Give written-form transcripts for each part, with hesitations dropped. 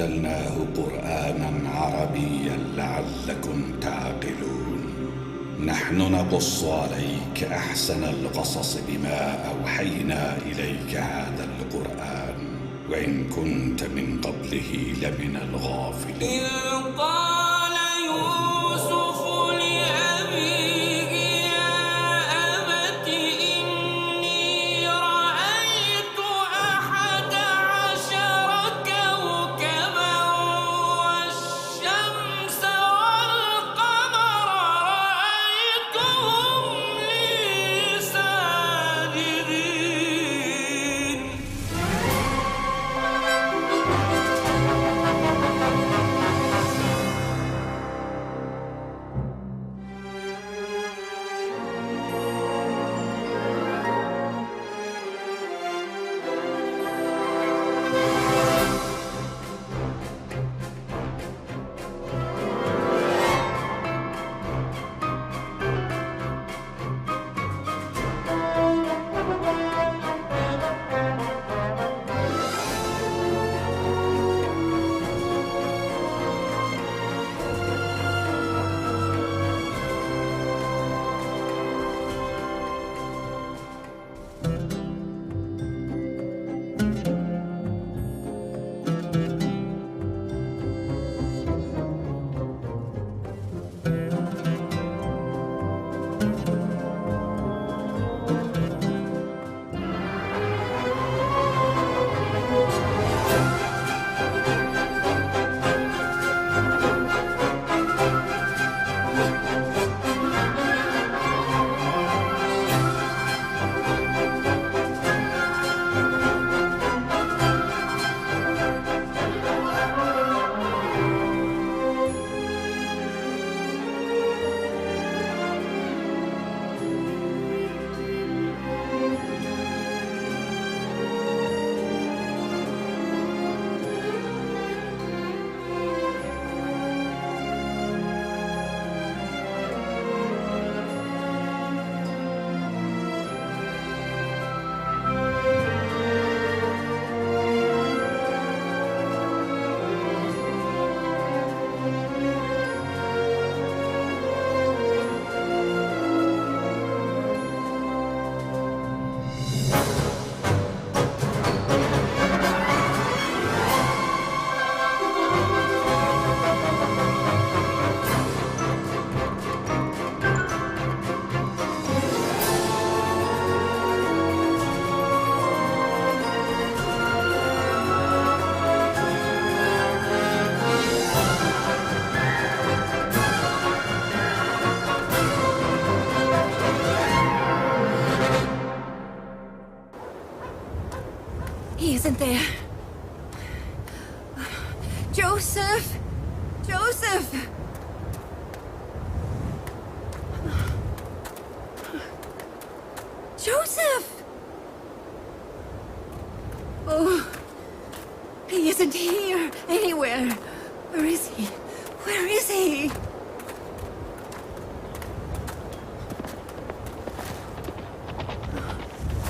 أنزلناه قرآنا عربيا لعلكم تعقلون. نحن نقص عليك أحسن القصص بما أوحينا إليك هذا القرآن وإن كنت من قبله لمن الغافلين. إذ قال يوسف لأبيه يا أبت إني رأيت 11 كوكبا والشمس والقمر رأيتهم لي ساجدين. He isn't there. Joseph! Joseph! Joseph! Oh, he isn't here anywhere. Where is he? Where is he?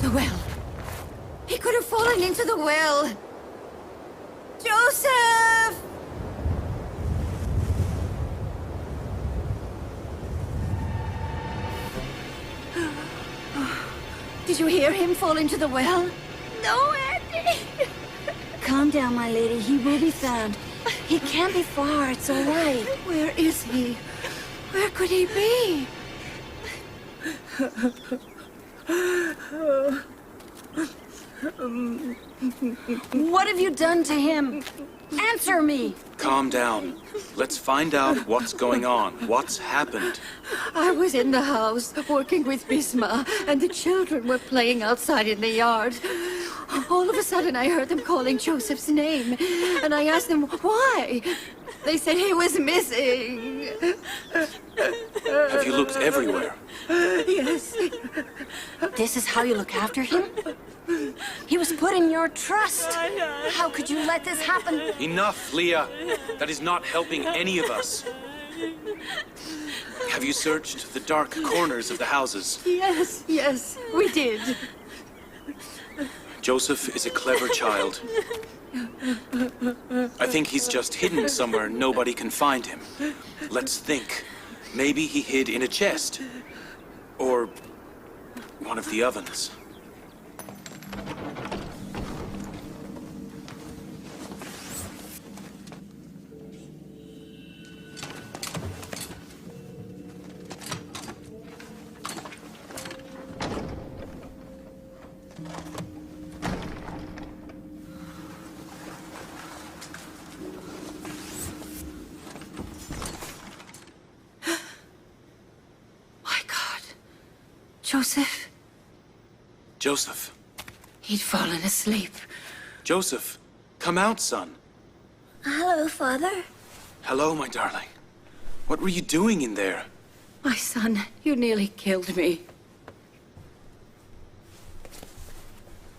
The well. He could have fallen into the well. Joseph! Did you hear him fall into the well? No, Andy. Calm down, my lady. He will be found. He can't be far. It's all right. Where is he? Where could he be? What have you done to him? Answer me! Calm down. Let's find out what's going on. What's happened? I was in the house working with Bisma, and the children were playing outside in the yard. All of a sudden, I heard them calling Joseph's name, and I asked them why. They said he was missing. Have you looked everywhere? Yes. This is how you look after him? He was put in your trust. How could you let this happen? Enough, Leah. That is not helping any of us. Have you searched the dark corners of the houses? Yes, we did. Joseph is a clever child. I think he's just hidden somewhere nobody can find him. Let's think. Maybe he hid in a chest. Or one of the ovens. Joseph? Joseph. He'd fallen asleep. Joseph, come out, son. Hello, Father. Hello, my darling. What were you doing in there? My son, you nearly killed me.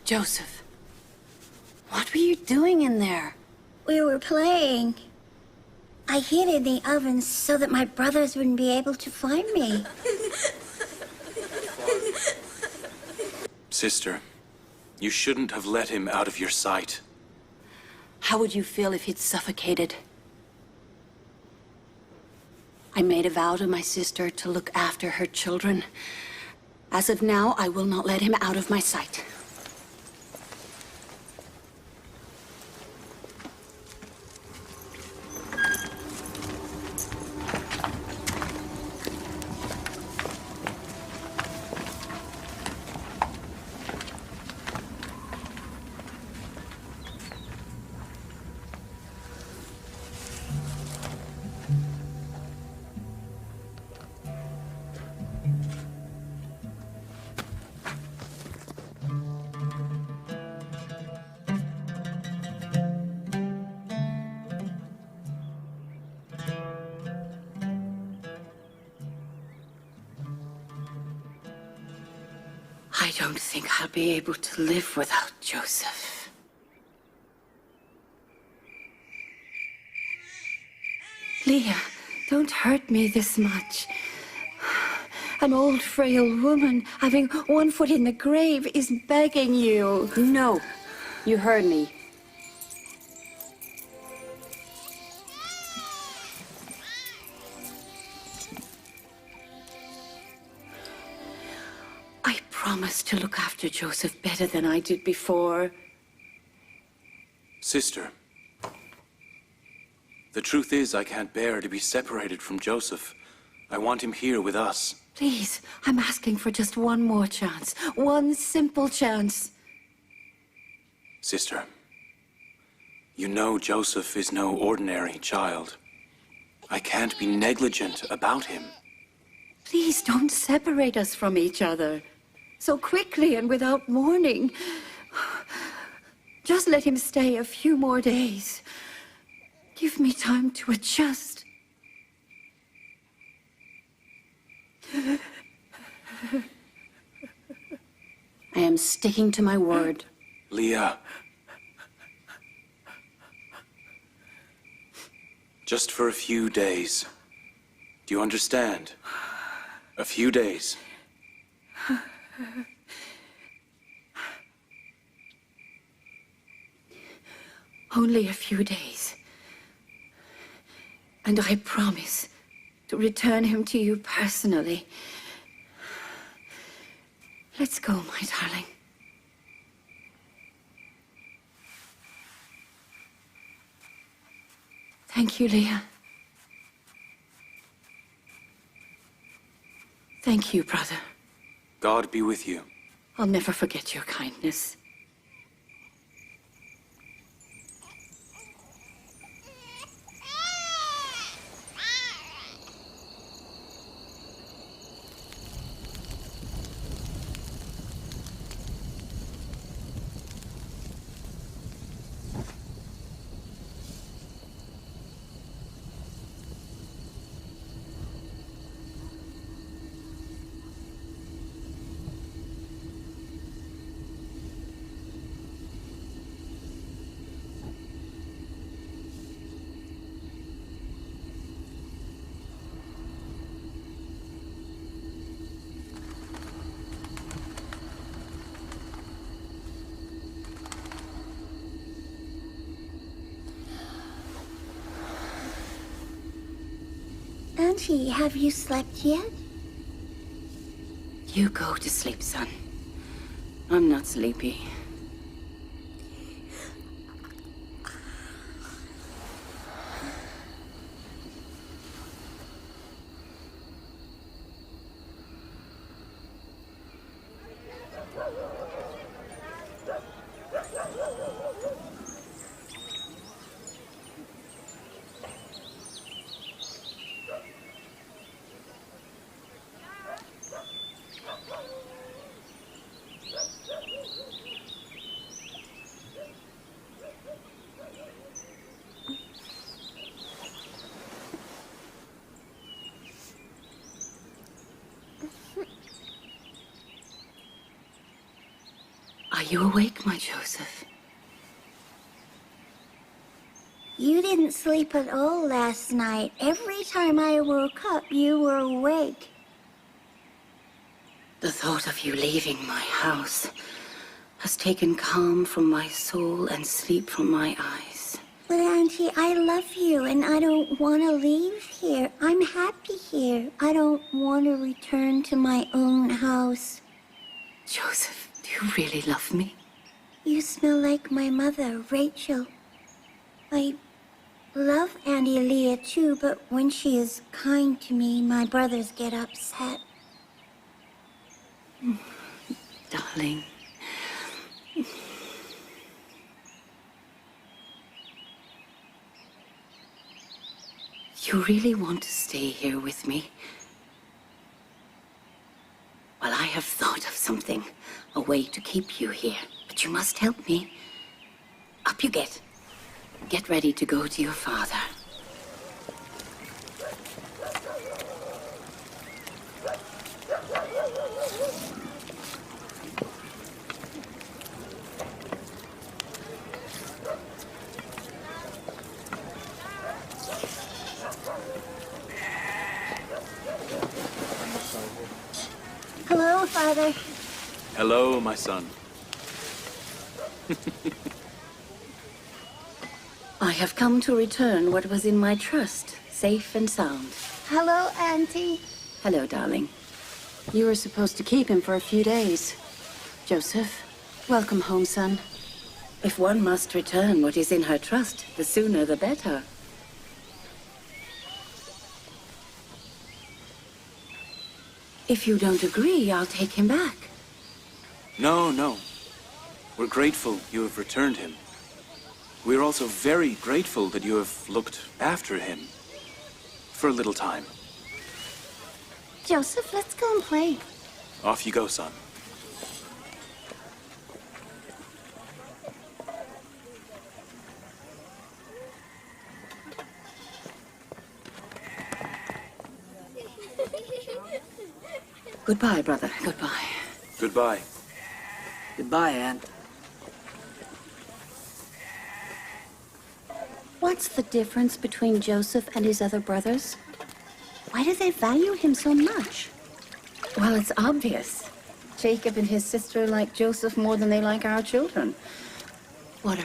Joseph, what were you doing in there? We were playing. I hid in the oven so that my brothers wouldn't be able to find me. Sister, you shouldn't have let him out of your sight. How would you feel if he'd suffocated? I made a vow to my sister to look after her children. As of now, I will not let him out of my sight. I don't think I'll be able to live without Joseph. Leah, don't hurt me this much. An old, frail woman, having one foot in the grave, is begging you. No, you heard me. I promised to look after Joseph better than I did before. Sister, the truth is I can't bear to be separated from Joseph. I want him here with us. Please, I'm asking for just one more chance. One simple chance. Sister, you know Joseph is no ordinary child. I can't be negligent about him. Please don't separate us from each other so quickly and without warning. Just let him stay a few more days. Give me time to adjust. I am sticking to my word. Leah. Just for a few days. Do you understand? A few days. Only a few days. And I promise to return him to you personally. Let's go, my darling. Thank you, Leah. Thank you, brother. God be with you. I'll never forget your kindness. Auntie, have you slept yet? You go to sleep, son. I'm not sleepy. Are you awake, my Joseph? You didn't sleep at all last night. Every time I woke up, you were awake. The thought of you leaving my house has taken calm from my soul and sleep from my eyes. But Auntie, I love you and I don't want to leave here. I'm happy here. I don't want to return to my own house. Joseph, do you really love me? You smell like my mother, Rachel. I love Auntie Leah too, but when she is kind to me, my brothers get upset. Darling. You really want to stay here with me? Well, I have thought of something, a way to keep you here. But you must help me. Up you get. Get ready to go to your father. Hello, Father. Hello, my son. I have come to return what was in my trust, safe and sound. Hello, Auntie. Hello, darling. You were supposed to keep him for a few days. Joseph, welcome home, son. If one must return what is in her trust, the sooner the better. If you don't agree, I'll take him back. No, no. We're grateful you have returned him. We're also very grateful that you have looked after him. For a little time. Joseph, let's go and play. Off you go, son. Goodbye, brother. Goodbye. Goodbye. Goodbye, Aunt. What's the difference between Joseph and his other brothers? Why do they value him so much? Well, it's obvious. Jacob and his sister like Joseph more than they like our children. Water.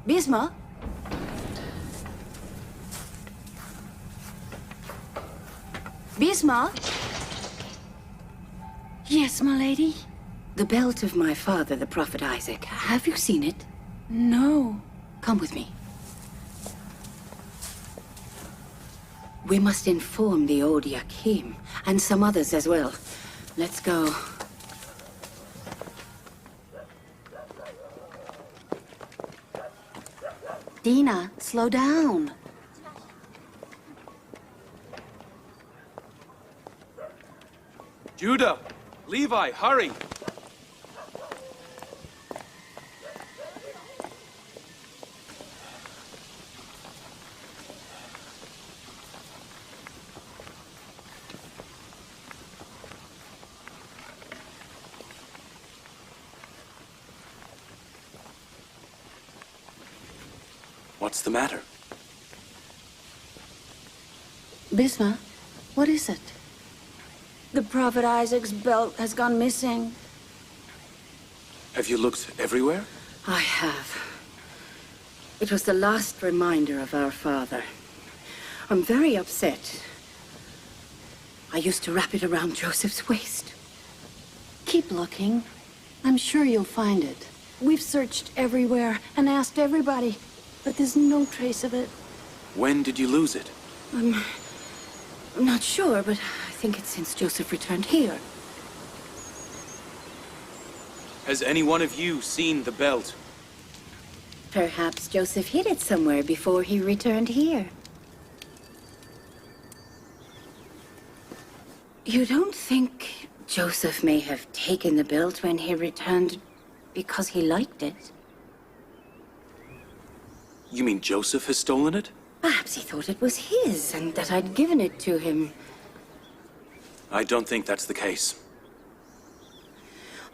Bisma? Bisma? Yes, my lady? The belt of my father, the prophet Isaac. Have you seen it? No. Come with me. We must inform the old Yakim, and some others as well. Let's go. Dina, slow down. Judah! Levi, hurry! What's the matter? Bisma, what is it? The Prophet Isaac's belt has gone missing. Have you looked everywhere? I have. It was the last reminder of our father. I'm very upset. I used to wrap it around Joseph's waist. Keep looking. I'm sure you'll find it. We've searched everywhere and asked everybody, but there's no trace of it. When did you lose it? I'm not sure, but I think it's since Joseph returned here. Has any one of you seen the belt? Perhaps Joseph hid it somewhere before he returned here. You don't think Joseph may have taken the belt when he returned because he liked it? You mean Joseph has stolen it? Perhaps he thought it was his and that I'd given it to him. I don't think that's the case.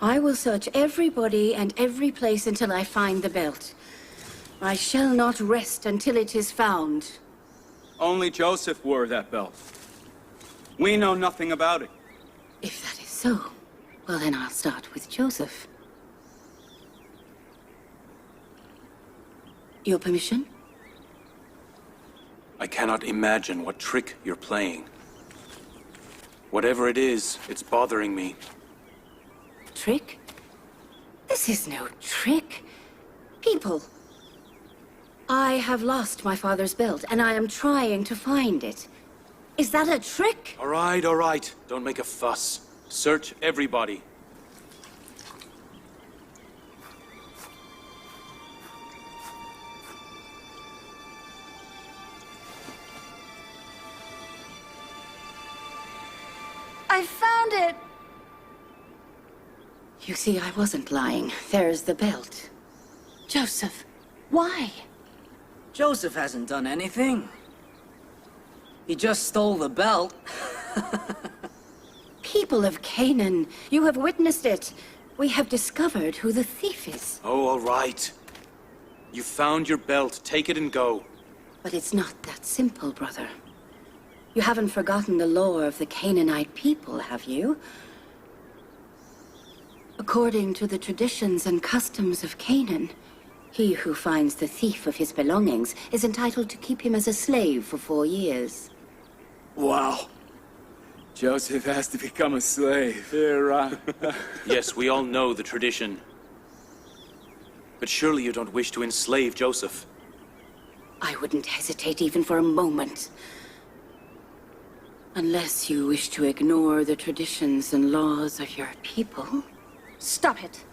I will search everybody and every place until I find the belt. I shall not rest until it is found. Only Joseph wore that belt. We know nothing about it. If that is so, well then I'll start with Joseph. Your permission? I cannot imagine what trick you're playing. Whatever it is, it's bothering me. Trick? This is no trick. People, I have lost my father's belt, and I am trying to find it. Is that a trick? All right. Don't make a fuss. Search everybody. I found it! You see, I wasn't lying. There's the belt. Joseph, why? Joseph hasn't done anything. He just stole the belt. People of Canaan, you have witnessed it. We have discovered who the thief is. Oh, all right. You found your belt. Take it and go. But it's not that simple, brother. You haven't forgotten the lore of the Canaanite people, have you? According to the traditions and customs of Canaan, he who finds the thief of his belongings is entitled to keep him as a slave for 4 years. Wow. Joseph has to become a slave. Here, Yes, we all know the tradition. But surely you don't wish to enslave Joseph. I wouldn't hesitate even for a moment. Unless you wish to ignore the traditions and laws of your people. Stop it.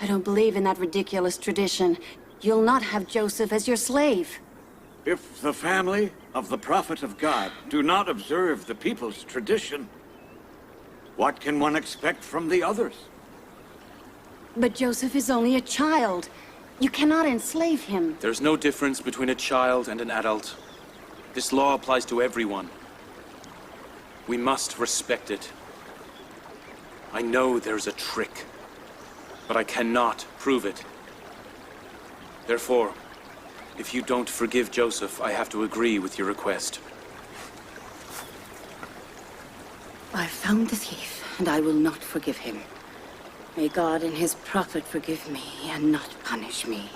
I don't believe in that ridiculous tradition. You'll not have Joseph as your slave. If the family of the prophet of God do not observe the people's tradition, what can one expect from the others? But Joseph is only a child. You cannot enslave him. There's no difference between a child and an adult. This law applies to everyone. We must respect it. I know there's a trick, but I cannot prove it. Therefore, if you don't forgive Joseph, I have to agree with your request. I found the thief, and I will not forgive him. May God and his prophet forgive me and not punish me.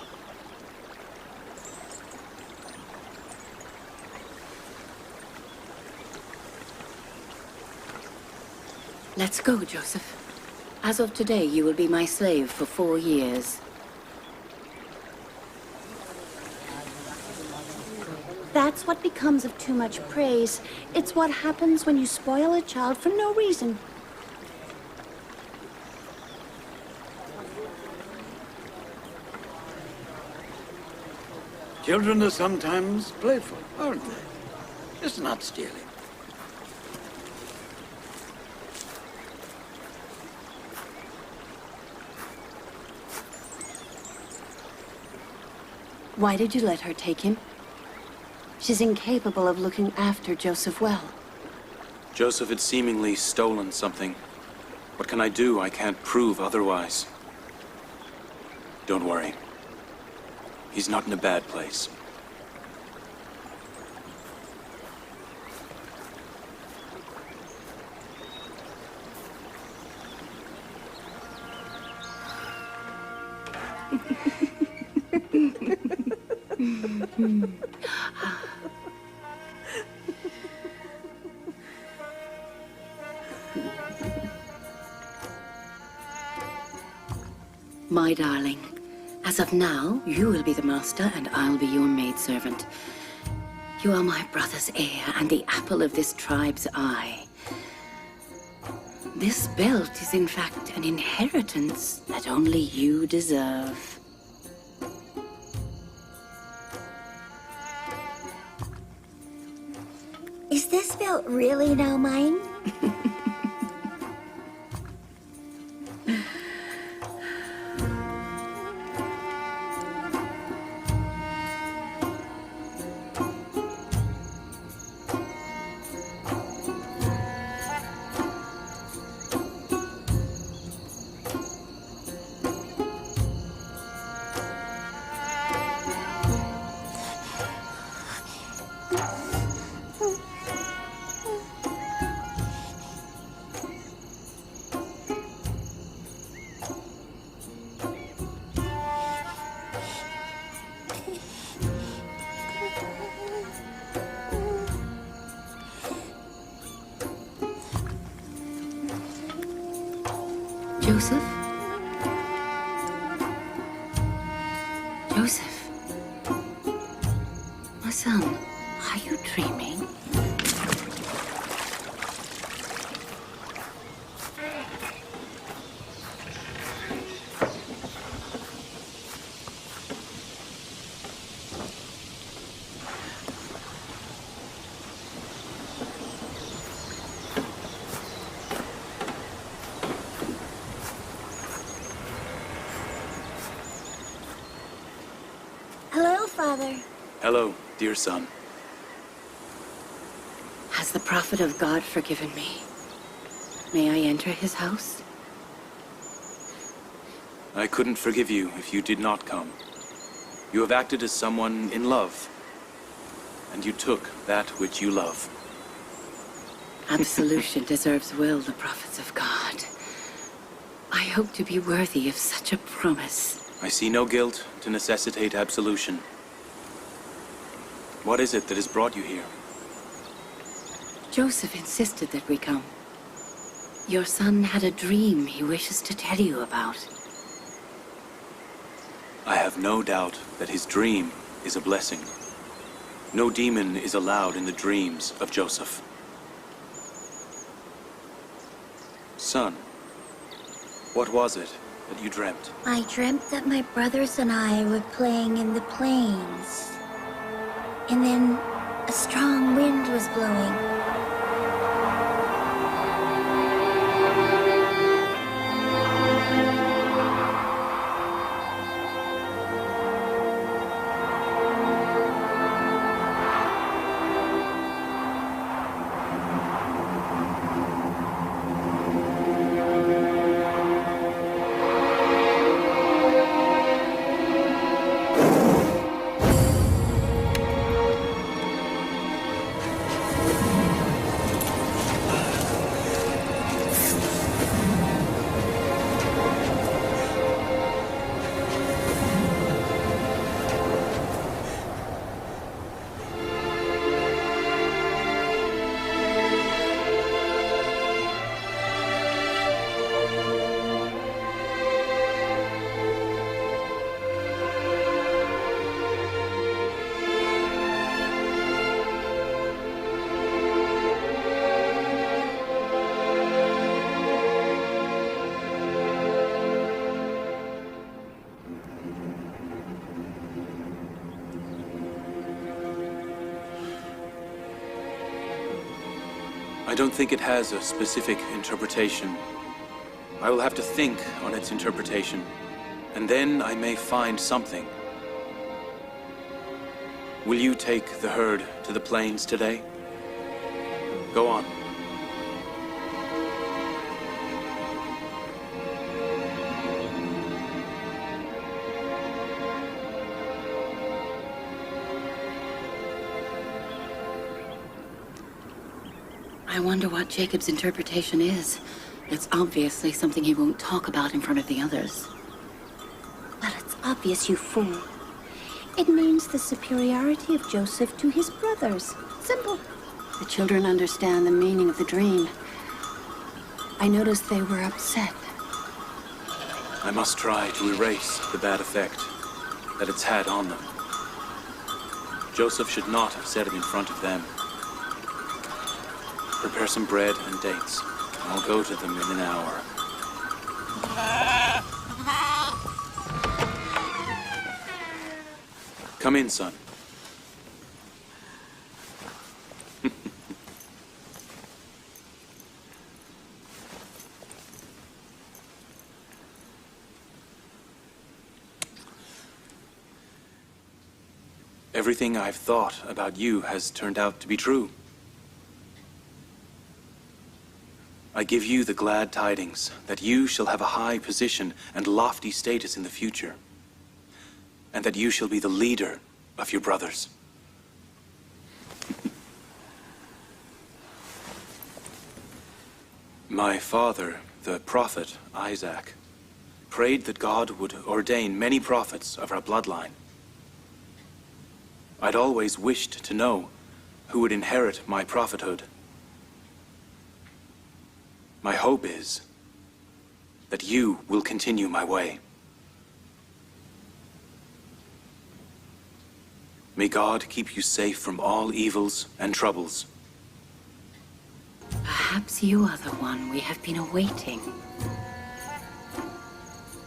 Let's go, Joseph. As of today, you will be my slave for 4 years. That's what becomes of too much praise. It's what happens when you spoil a child for no reason. Children are sometimes playful, aren't they? Just not stealing. Why did you let her take him? She's incapable of looking after Joseph well. Joseph had seemingly stolen something. What can I do? I can't prove otherwise. Don't worry. He's not in a bad place. My darling, as of now, you will be the master and I'll be your maidservant. You are my brother's heir and the apple of this tribe's eye. This belt is in fact an inheritance that only you deserve. Is this belt really now mine? Joseph? Joseph? My son, are you dreaming? Hello, Father. Hello, dear son. Has the prophet of God forgiven me? May I enter his house? I couldn't forgive you if you did not come. You have acted as someone in love, and you took that which you love. Absolution deserves well the prophets of God. I hope to be worthy of such a promise. I see no guilt to necessitate absolution. What is it that has brought you here? Joseph insisted that we come. Your son had a dream he wishes to tell you about. I have no doubt that his dream is a blessing. No demon is allowed in the dreams of Joseph. Son, what was it that you dreamt? I dreamt that my brothers and I were playing in the plains. And then a strong wind was blowing. I don't think it has a specific interpretation. I will have to think on its interpretation, and then I may find something. Will you take the herd to the plains today? Go on. I wonder what Jacob's interpretation is. It's obviously something he won't talk about in front of the others. Well, it's obvious, you fool. It means the superiority of Joseph to his brothers. Simple. The children understand the meaning of the dream. I noticed they were upset. I must try to erase the bad effect that it's had on them. Joseph should not have said it in front of them. Prepare some bread and dates. I'll go to them in an hour. Come in, son. Everything I've thought about you has turned out to be true. I give you the glad tidings that you shall have a high position and lofty status in the future, and that you shall be the leader of your brothers. My father, the prophet Isaac, prayed that God would ordain many prophets of our bloodline. I'd always wished to know who would inherit my prophethood. My hope is that you will continue my way. May God keep you safe from all evils and troubles. Perhaps you are the one we have been awaiting.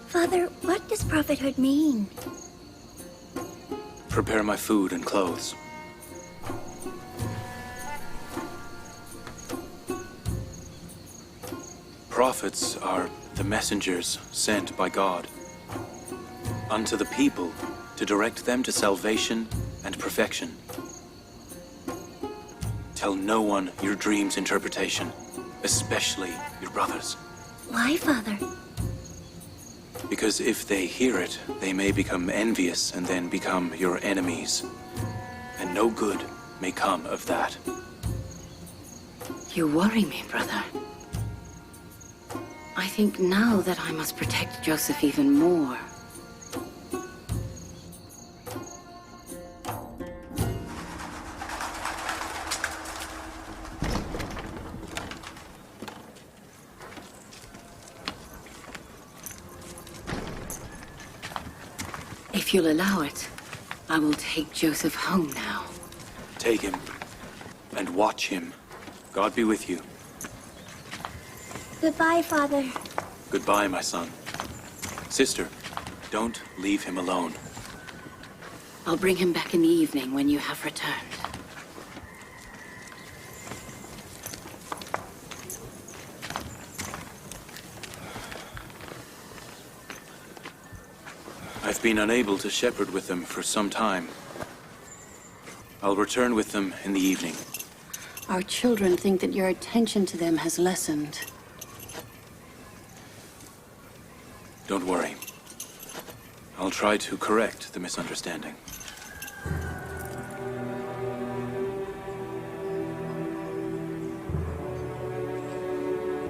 Father, what does prophethood mean? Prepare my food and clothes. Prophets are the messengers sent by God unto the people to direct them to salvation and perfection. Tell no one your dream's interpretation, especially your brothers. Why, Father? Because if they hear it, they may become envious and then become your enemies. And no good may come of that. You worry me, brother. I think now that I must protect Joseph even more. If you'll allow it, I will take Joseph home now. Take him and watch him. God be with you. Goodbye, Father. Goodbye, my son. Sister, don't leave him alone. I'll bring him back in the evening when you have returned. I've been unable to shepherd with them for some time. I'll return with them in the evening. Our children think that your attention to them has lessened. Don't worry. I'll try to correct the misunderstanding.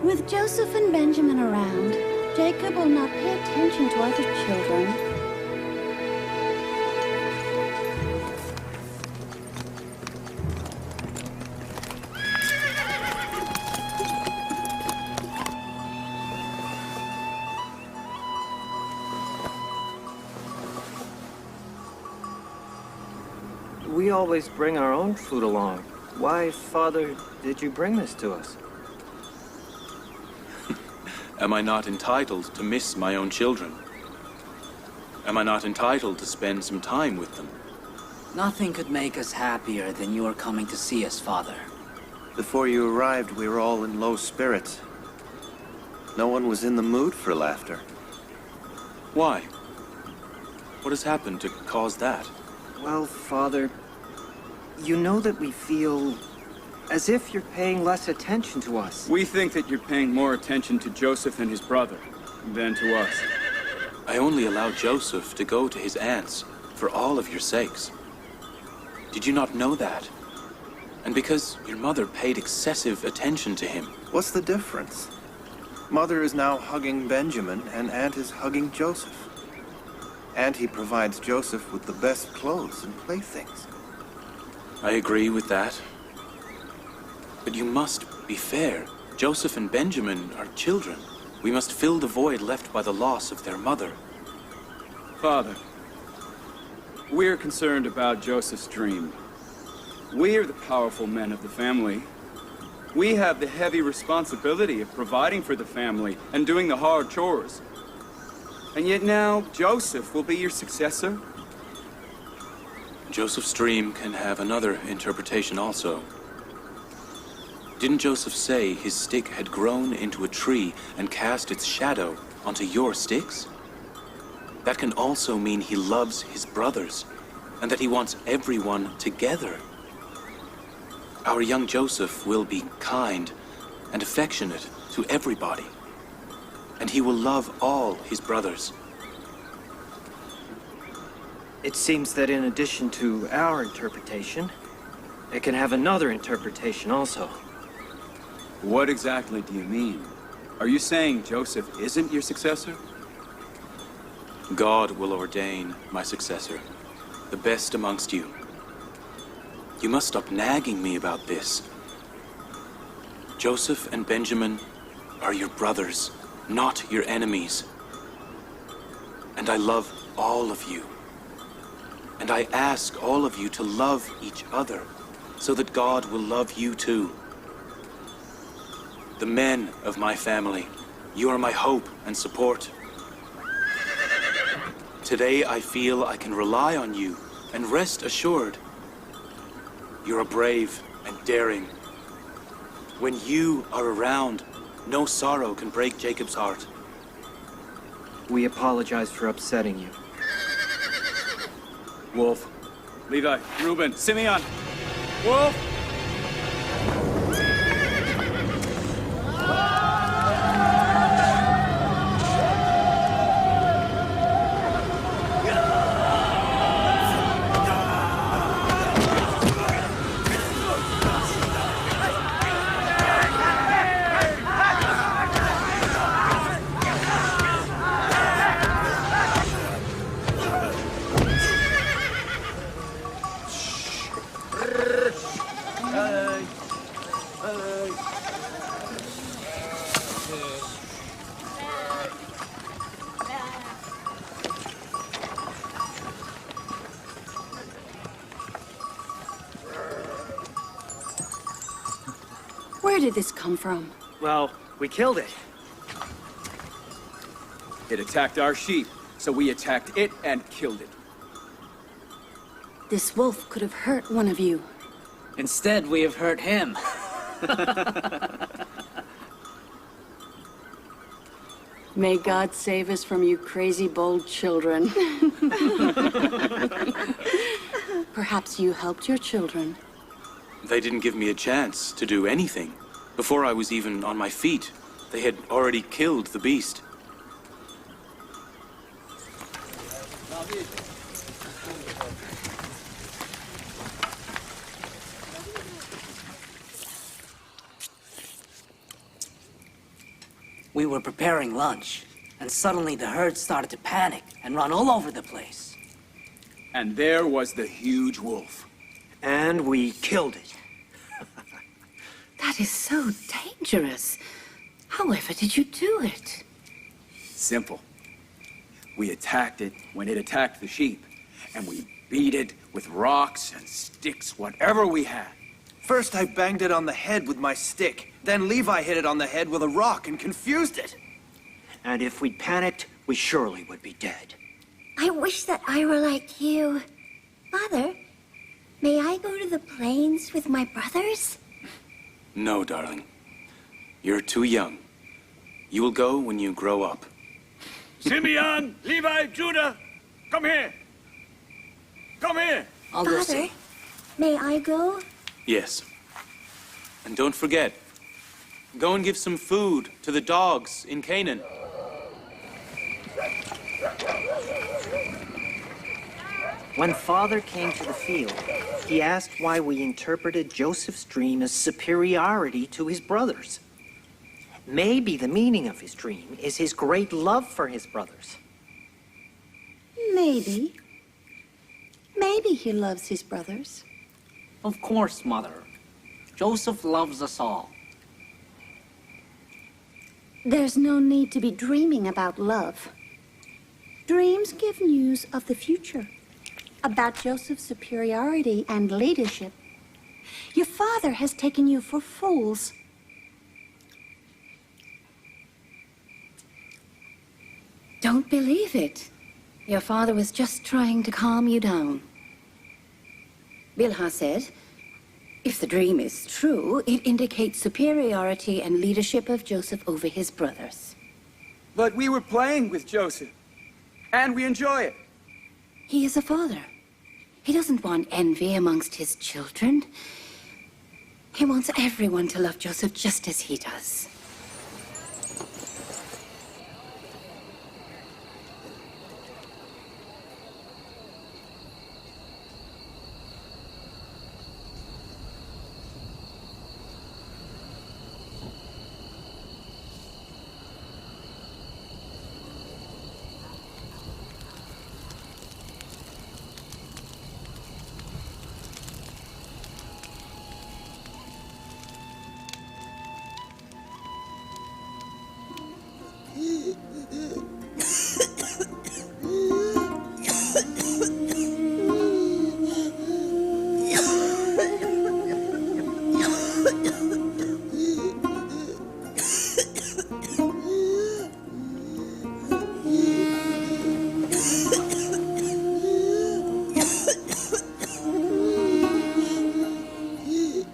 With Joseph and Benjamin around, Jacob will not pay attention to other children. We always bring our own food along. Why, Father, did you bring this to us? Am I not entitled to miss my own children? Am I not entitled to spend some time with them? Nothing could make us happier than your coming to see us, Father. Before you arrived, we were all in low spirits. No one was in the mood for laughter. Why? What has happened to cause that? Well, Father, you know that we feel as if you're paying less attention to us. We think that you're paying more attention to Joseph and his brother than to us. I only allowed Joseph to go to his aunt's for all of your sakes. Did you not know that? And because your mother paid excessive attention to him. What's the difference? Mother is now hugging Benjamin, and Aunt is hugging Joseph. And he provides Joseph with the best clothes and playthings. I agree with that. But you must be fair. Joseph and Benjamin are children. We must fill the void left by the loss of their mother. Father, we're concerned about Joseph's dream. We are the powerful men of the family. We have the heavy responsibility of providing for the family and doing the hard chores. And yet now, Joseph will be your successor? Joseph's dream can have another interpretation also. Didn't Joseph say his stick had grown into a tree and cast its shadow onto your sticks? That can also mean he loves his brothers, and that he wants everyone together. Our young Joseph will be kind and affectionate to everybody, and he will love all his brothers. It seems that in addition to our interpretation, it can have another interpretation also. What exactly do you mean? Are you saying Joseph isn't your successor? God will ordain my successor, the best amongst you. You must stop nagging me about this. Joseph and Benjamin are your brothers, not your enemies. And I love all of you. And I ask all of you to love each other, so that God will love you too. The men of my family, you are my hope and support. Today I feel I can rely on you, and rest assured, you're brave and daring. When you are around, no sorrow can break Jacob's heart. We apologize for upsetting you. Wolf, Levi, Reuben, Simeon, Wolf! Where did this come from? Well, we killed it. It attacked our sheep, so we attacked it and killed it. This wolf could have hurt one of you. Instead, we have hurt him. May God save us from you crazy, bold children. Perhaps you helped your children. They didn't give me a chance to do anything. Before I was even on my feet, they had already killed the beast. We were preparing lunch, and suddenly the herd started to panic and run all over the place. And there was the huge wolf. And we killed it. That is so dangerous. However did you do it? Simple. We attacked it when it attacked the sheep, and we beat it with rocks and sticks, whatever we had. First I banged it on the head with my stick. Then Levi hit it on the head with a rock and confused it. And if we'd panicked, we surely would be dead. I wish that I were like you. Father, may I go to the plains with my brothers? No, darling. You're too young. You will go when you grow up. Simeon, Levi, Judah, come here. Come here. I'll go Father, see. may I go? Yes. And don't forget, go and give some food to the dogs in Canaan. When Father came to the field, he asked why we interpreted Joseph's dream as superiority to his brothers. Maybe the meaning of his dream is his great love for his brothers. Maybe. Maybe he loves his brothers. Of course, Mother. Joseph loves us all. There's no need to be dreaming about love. Dreams give news of the future, about Joseph's superiority and leadership. Your father has taken you for fools. Don't believe it. Your father was just trying to calm you down. Bilha said, if the dream is true, it indicates superiority and leadership of Joseph over his brothers. But we were playing with Joseph, and we enjoy it. He is a father. He doesn't want envy amongst his children. He wants everyone to love Joseph just as he does.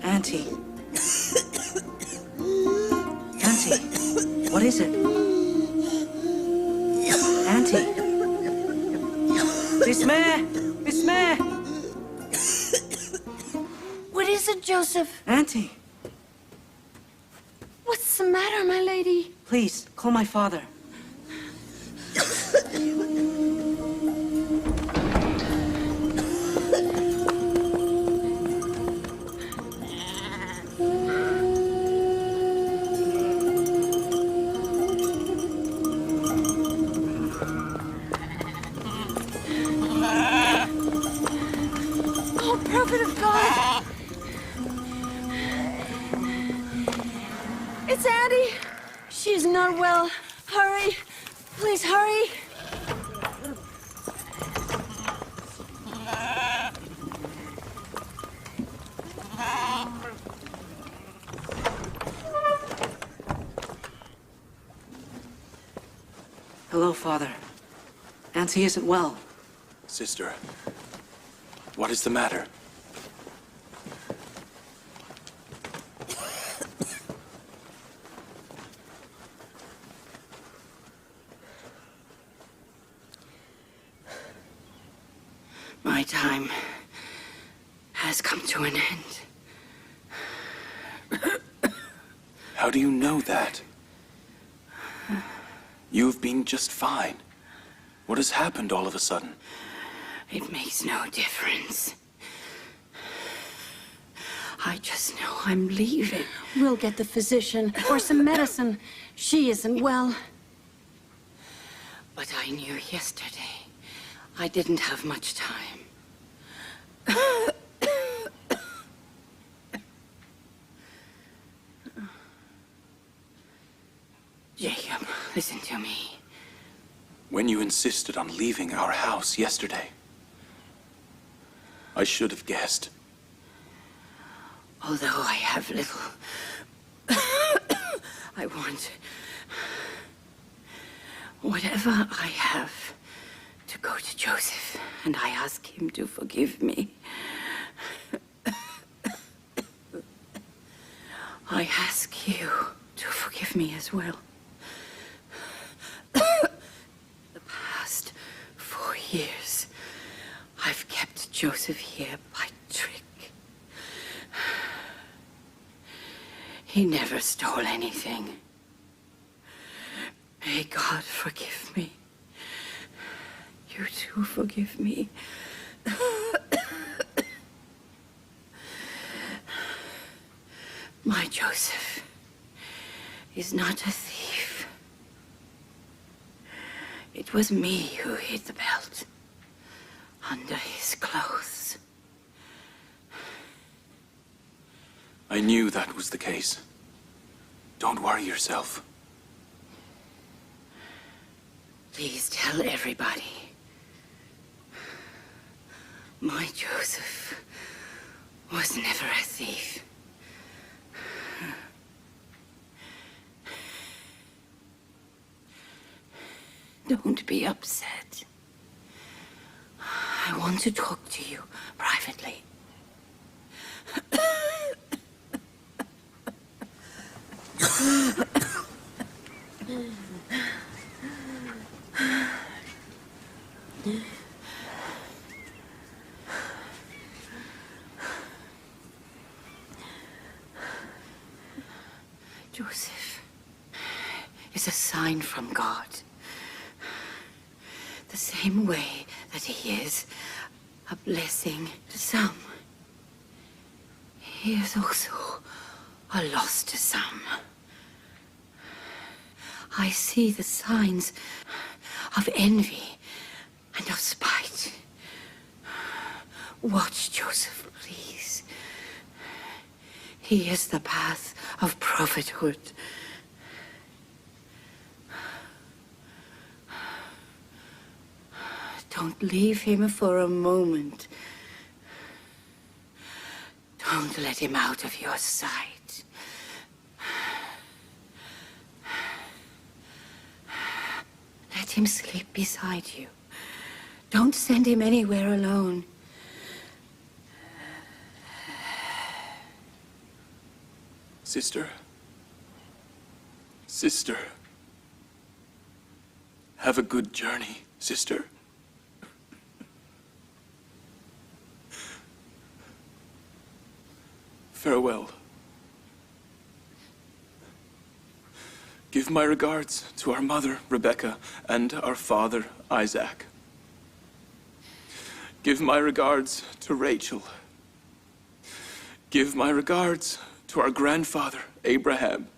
Auntie. Auntie, what is it? Auntie. Bismah! Bismah! What is it, Joseph? Auntie, What's the matter, my lady? please, call my father. Oh, prophet of God! It's Addie. She's not well. Hurry. Please hurry. Hello, Father. Auntie isn't well. Sister, what is the matter? My time has come to an end. How do you know that? You've been just fine. What has happened all of a sudden? It makes no difference. I just know I'm leaving. We'll get the physician or some medicine. She isn't well. But I knew yesterday I didn't have much time. Jacob, listen to me. When you insisted on leaving our house yesterday, I should have guessed. Although I have little, I want whatever I have to go to Joseph, and I ask him to forgive me. I ask you to forgive me as well. The past 4 years, I've kept Joseph here by trick. He never stole anything. May God forgive me. You too forgive me. My Joseph is not a thief. It was me who hid the belt. under his clothes. I knew that was the case. Don't worry yourself. Please tell everybody. My Joseph was never a thief. Don't be upset. I want to talk to you privately. Joseph is a sign from God. The same way that he is a blessing to some, he is also a loss to some. I see the signs of envy and of spite. Watch Joseph, please. He is the path of prophethood. Don't leave him for a moment. Don't let him out of your sight. Let him sleep beside you. Don't send him anywhere alone. Sister. Sister. Have a good journey, sister. Farewell. Give my regards to our mother, Rebecca, and our father, Isaac. Give my regards to Rachel. Give my regards to our grandfather, Abraham.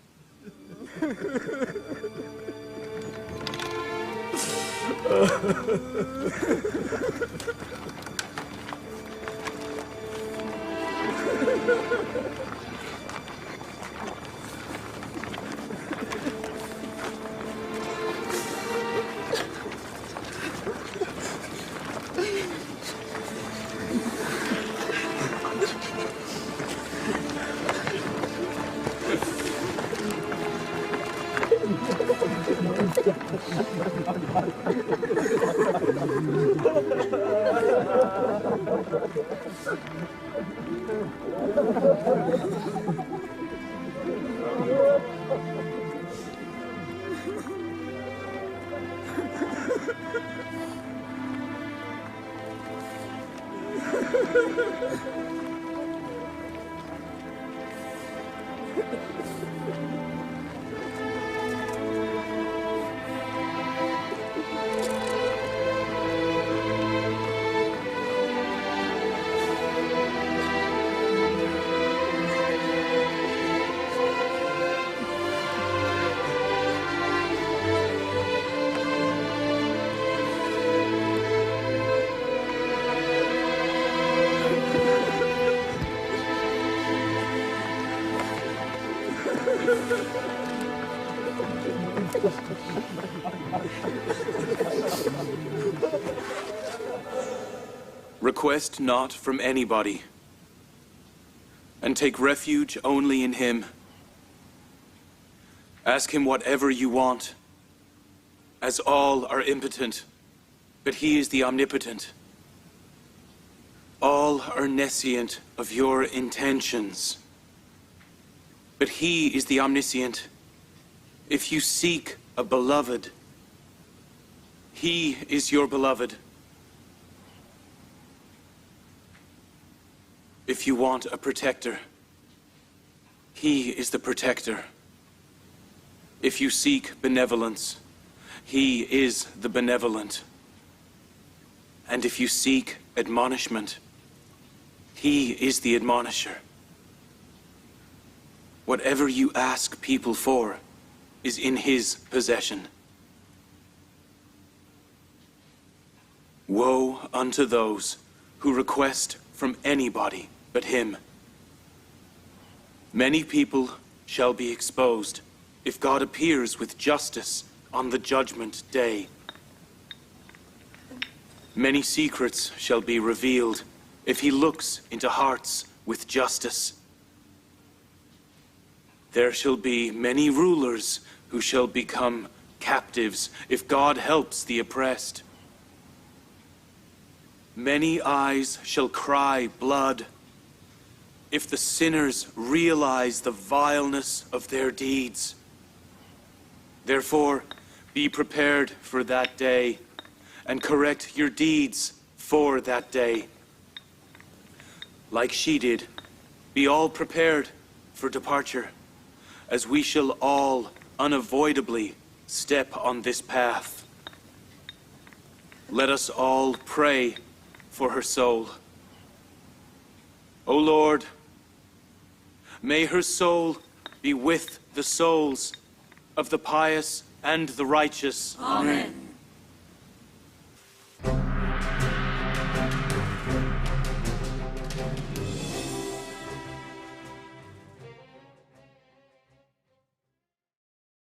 Request not from anybody, and take refuge only in him. Ask him whatever you want, as all are impotent, but he is the omnipotent. All are nescient of your intentions, but he is the omniscient. If you seek a beloved, he is your beloved. If you want a protector, he is the protector. If you seek benevolence, he is the benevolent. And if you seek admonishment, he is the admonisher. Whatever you ask people for is in his possession. Woe unto those who request from anybody but him. Many people shall be exposed if God appears with justice on the judgment day. Many secrets shall be revealed if he looks into hearts with justice. There shall be many rulers who shall become captives if God helps the oppressed. Many eyes shall cry blood if the sinners realize the vileness of their deeds. Therefore, be prepared for that day, and correct your deeds for that day. Like she did, be all prepared for departure, as we shall all unavoidably step on this path. Let us all pray for her soul. O Lord, may her soul be with the souls of the pious and the righteous. Amen.